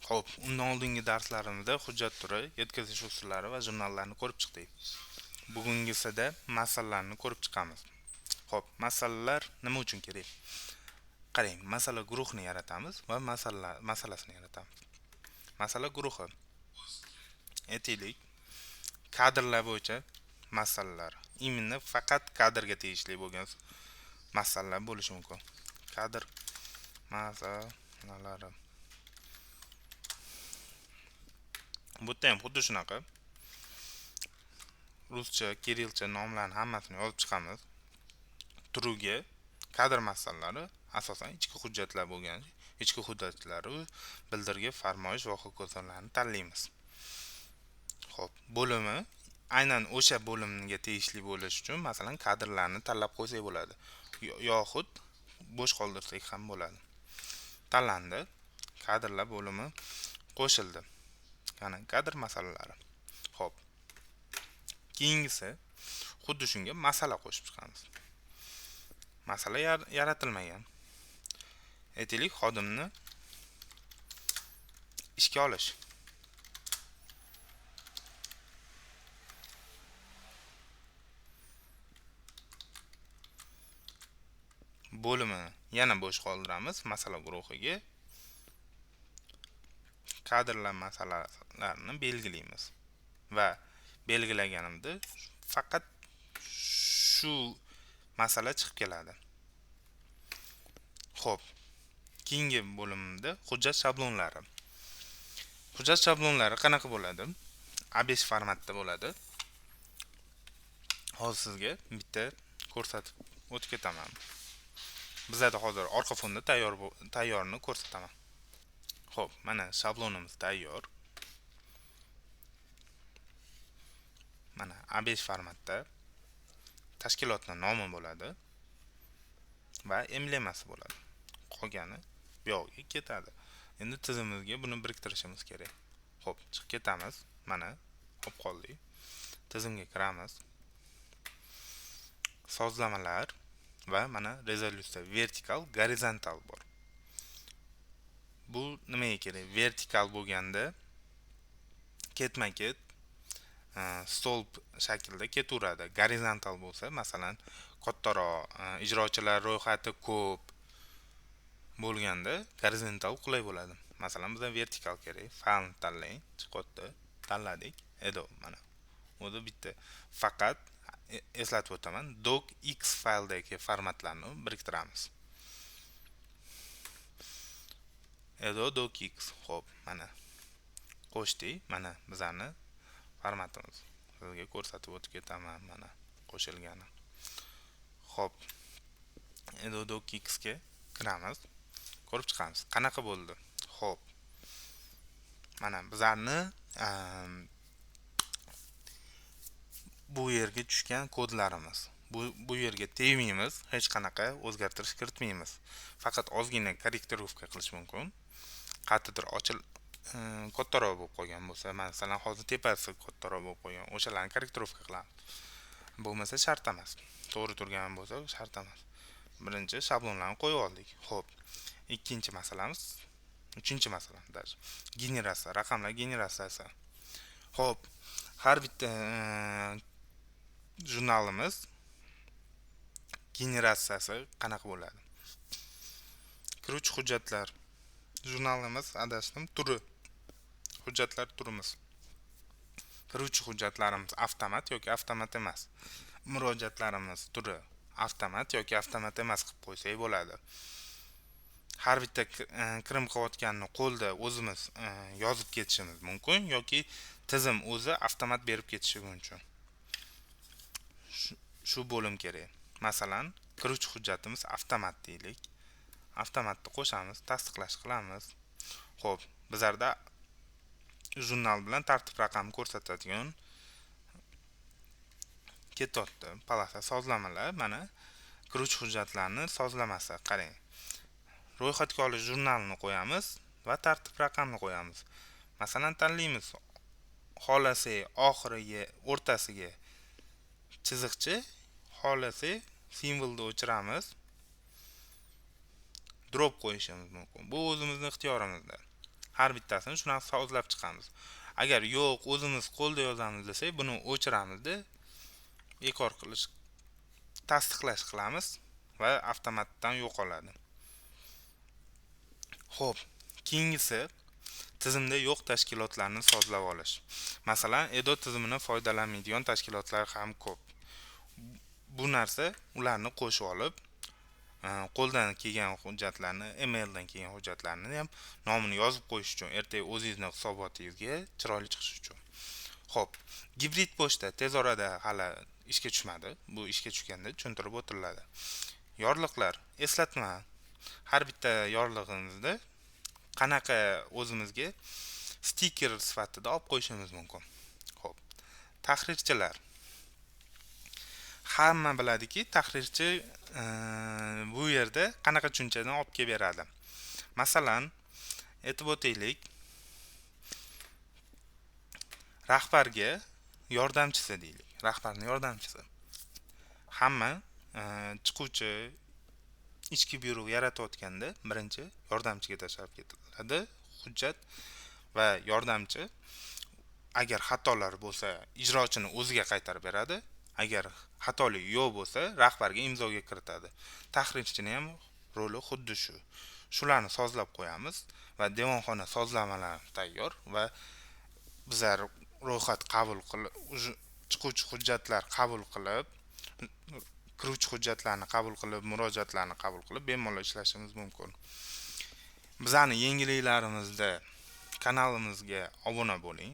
Xo'p, undan oldingi darslarimizda hujjat turi, yetkazish usullari va jurnallarni ko'rib chiqdik. Bugungisida masalalarni ko'rib chiqamiz. Xo'p, masalalar nima uchun kerak? Qarang, masala guruhini yaratamiz va masalasini yaratamiz. Masala guruhi. Aytaylik, kadrlar bo'yicha masalalar. Imенно faqat kadrga tegishli bo'lgan masalalar bo'lishi mumkin. Kadr masalalari. Bu ham xuddi shunaqa. Ruscha, kirilcha nomlarni hammasini yozib chiqamiz. Turiga kadr masalalari asosan ichki hujjatlar bo'lgan, ichki hujjatlari bildirgi, farmoyish va ho'k-o'zlarni tanlaymiz. Xo'p, bo'limi aynan o'sha bo'limga tegishli bo'lish uchun masalan kadrlarni tanlab qo'ysak bo'ladi. Yoxud bo'sh qoldirsak ham bo'ladi. Tanlandi. Kadrlar bo'limi qo'shildi. Ya'ni kadr masalalari. Xo'p. Keyingisi xuddi shunga masala qo'shib chiqamiz. Masala yaratilmagan. Aytaylik, xodimni ishga olish. Bo'limi yana bo'sh qoldiramiz masala guruhiga. Kadrlar masalalarini belgilaymiz va belgilaganimda faqat shu masala chiqib keladi. Xo'p, keyingi bo'limda hujjat shablonlari. Hujjat shablonlari qanaqa bo'ladi? A5 formatda bo'ladi. Hozir sizga bitta ko'rsatib o'tib ketaman. Bizda hozir orqa fonda tayyorni ko'rsataman. Xo'p, mana shablonimiz tayyor. Mana A5 formatda tashkilotning nomi bo'ladi va emblemasi bo'ladi. Qolgani bu yoqqa ketadi. Endi tizimimizga buni biriktirishimiz kerak. Xo'p, chiqib ketamiz. Mana olib qoldik. Tizimga kiramiz. Sozlamalar va mana rezolyutsiya vertikal, gorizontal bor. Bu nimaga kerak? Vertikal bo'lganda ketma-ket stolp shaklda ketaveradi. Gorizontal bo'lsa, masalan, kattaroq ijrochilar ro'yxati ko'p bo'lganda gorizontal qulay bo'ladi. Masalan, bizga vertikal kerak. Faylni tanlang, chiqdi, tanladik. Edo mana. O'zi bitta faqat eslatib o'taman, docx fayldagi formatlarni biriktiramiz. Edo docx. Xo'p, mana qo'shdik. Mana bizani formatimiz. Sizga ko'rsatib o'tib ketaman mana qo'shilgani. Xo'p. Edo docx ga kiramiz. Ko'rib chiqamiz. Qanaqa bo'ldi? Xo'p. Mana bizlarni bu yerga tushgan kodlarimiz. Bu yerga tegmaymiz, hech qanaqa o'zgartirish kiritmaymiz. Faqat ozgina korrektirovka qilish mumkin. Qayerdir kattaroq bo'lib qolgan bo'lsa, masalan, hozir tepasi kattaroq bo'lib qolgan, o'shalarni korrektirovka qilamiz. Bo'lmasa shart emas. To'g'ri turgan bo'lsa shart emas. Birinchi shablonlarni qo'yib oldik. Xo'p. Ikkinchi masalamiz, uchinchi masala даже. Generatsiya, raqamlar generatsiyasi. Xo'p, har bitta jurnalimiz generatsiyasi qanaqa bo'ladi? Kiruvchi hujjatlar. Jurnalimiz adashdim turi. Hujjatlar turimiz. Kiruvchi hujjatlarimiz avtomat yoki avtomat emas. Murojaatlarimiz turi avtomat yoki avtomat emas qilib qo'ysak bo'ladi. Har bitta kirim qilayotganini qo'lda o'zimiz yozib ketishimiz mumkin yoki tizim o'zi avtomat berib ketishi mumkin. Shu bo'lim kerak. Masalan, kiruvchi hujjatimiz avtomat deylik. Avtomatni qo'shamiz, tasdiqlash qilamiz. Xo'p, bizlarda jurnal bilan tartib raqami ko'rsatadigan ketyapti. Palata sozlamalar, mana kiruvchi hujjatlarni sozlamasi, qarang. Ro'yxatga olish jurnalini qo'yamiz va tartib raqamini qo'yamiz. Masalan, tanlaymiz. Xolasi oxiriga, o'rtasiga chiziqcha, xolasi simvolni o'chiramiz. Drop qo'yishimiz mumkin. Bu o'zimizning ixtiyorimizda. har bittasini shunaqa sozlab chiqamiz. Agar yo'q, o'zimiz qo'lda yozamiz desak, buni o'chiramizda, bekor qilish, tasdiqlash qilamiz va avtomatdan yo'qoladi. Xo'p, keyingisi tizimda yo'q tashkilotlarni sozlab olish. Masalan, Edo tizimidan foydalanmaydigan tashkilotlar ham ko'p. Bu narsa ularni qo'shib olib, qo'ldan kelgan hujjatlarni, emaildan kelgan hujjatlarni ham nomini yozib qo'yish uchun, ertaga o'zingizning hisobotingizga chiroyli chiqishi uchun. Xo'p, gibrid pochta tez orada hali ishga tushmadi. Bu ishga tushganda tushuntirib o'tiladi. Yorliqlar, eslatma. Har bitta yorlig'imizda qanaqa o'zimizga stiker sifatida olib qo'yishimiz mumkin. Xo'p, tahrirchilar. Hamma biladiki, tahrirchi bu yerda qanaqa tushunchadan olib kelib beradi. Masalan, aytib o'taylik, rahbarga yordamchisi deylik. Rahbarning yordamchisi. Hamma chiquvchi ichki byuro yaratayotganda birinchi yordamchiga tashlab ketiladi hujjat va yordamchi agar xatolar bo'lsa ijrochini o'ziga qaytarib beradi. Agar xatolik yo'q bo'lsa rahbarga imzoga kiritadi. Tahrirchini ham roli xuddi shu. Shularni sozlab qo'yamiz va devonxona sozlamalari tayyor va bizlar ro'yxat qabul qilib, chiquvchi hujjatlar qabul qilib, kiruvchi hujjatlarni qabul qilib, murojaatlarni qabul qilib bemalol ishlashimiz mumkin. Bizlarning yengilliklarimizda kanalimizga obuna bo'ling.